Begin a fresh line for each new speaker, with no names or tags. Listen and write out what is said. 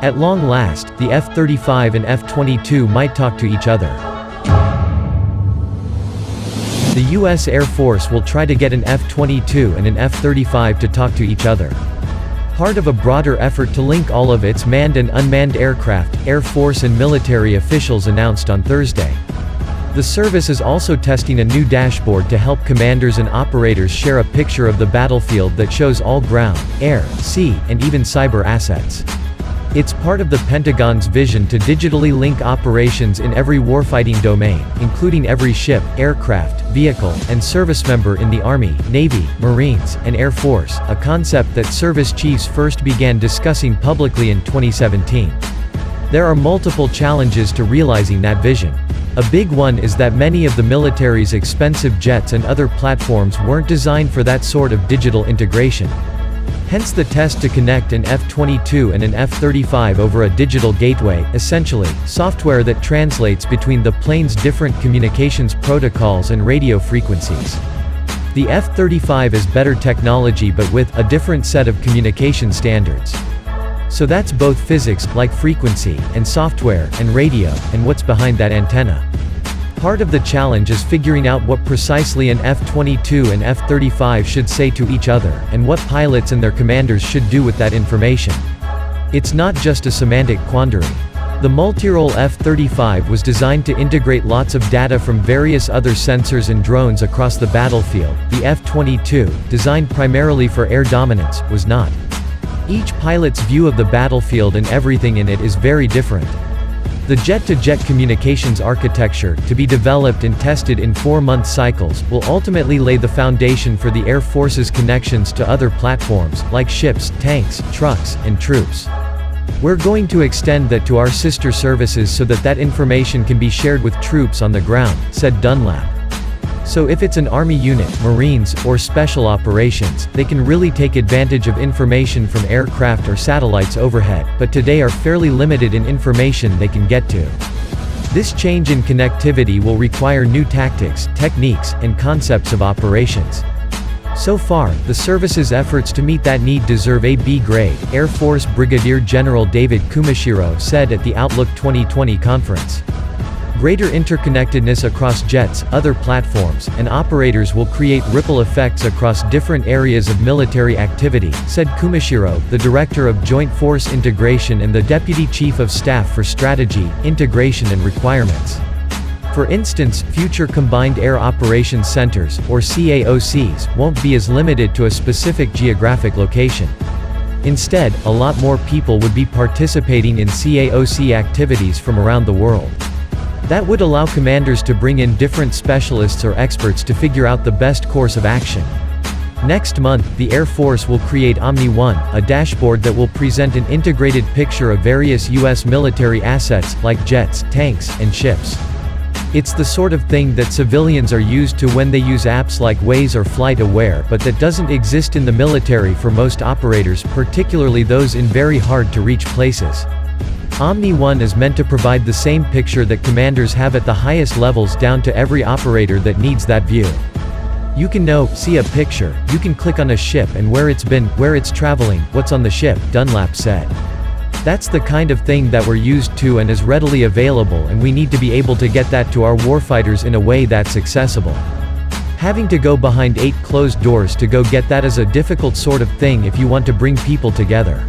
At long last, the F-35 and F-22 might talk to each other. The U.S. Air Force will try to get an F-22 and an F-35 to talk to each other. Part of a broader effort to link all of its manned and unmanned aircraft, Air Force and military officials announced on Thursday. The service is also testing a new dashboard to help commanders and operators share a picture of the battlefield that shows all ground, air, sea, and even cyber assets. It's part of the Pentagon's vision to digitally link operations in every warfighting domain, including every ship, aircraft, vehicle, and service member in the Army, Navy, Marines, and Air Force, a concept that service chiefs first began discussing publicly in 2017. There are multiple challenges to realizing that vision. A big one is that many of the military's expensive jets and other platforms weren't designed for that sort of digital integration. Hence the test to connect an F-22 and an F-35 over a digital gateway, essentially, software that translates between the plane's different communications protocols and radio frequencies. The F-35 is better technology but with a different set of communication standards. So that's both physics, like frequency, and software, and radio, and what's behind that antenna. Part of the challenge is figuring out what precisely an F-22 and F-35 should say to each other, and what pilots and their commanders should do with that information. It's not just a semantic quandary. The multi-role F-35 was designed to integrate lots of data from various other sensors and drones across the battlefield. The F-22, designed primarily for air dominance, was not. Each pilot's view of the battlefield and everything in it is very different. The jet-to-jet communications architecture, to be developed and tested in 4-month cycles, will ultimately lay the foundation for the Air Force's connections to other platforms, like ships, tanks, trucks, and troops. We're going to extend that to our sister services so that that information can be shared with troops on the ground, said Dunlap. So if it's an Army unit, Marines, or Special Operations, they can really take advantage of information from aircraft or satellites overhead, but today are fairly limited in information they can get to. This change in connectivity will require new tactics, techniques, and concepts of operations. So far, the service's efforts to meet that need deserve a B grade, Air Force Brigadier General David Kumashiro said at the Outlook 2020 conference. Greater interconnectedness across jets, other platforms, and operators will create ripple effects across different areas of military activity, said Kumashiro, the Director of Joint Force Integration and the Deputy Chief of Staff for Strategy, Integration and Requirements. For instance, future Combined Air Operations Centers, or CAOCs, won't be as limited to a specific geographic location. Instead, a lot more people would be participating in CAOC activities from around the world. That would allow commanders to bring in different specialists or experts to figure out the best course of action. Next month, the Air Force will create Omni One, a dashboard that will present an integrated picture of various U.S. military assets, like jets, tanks, and ships. It's the sort of thing that civilians are used to when they use apps like Waze or Flight Aware, but that doesn't exist in the military for most operators, particularly those in very hard-to-reach places. Omni One is meant to provide the same picture that commanders have at the highest levels down to every operator that needs that view. You can see a picture, you can click on a ship and where it's been, where it's traveling, what's on the ship, Dunlap said. That's the kind of thing that we're used to and is readily available, and we need to be able to get that to our warfighters in a way that's accessible. Having to go behind 8 closed doors to go get that is a difficult sort of thing if you want to bring people together.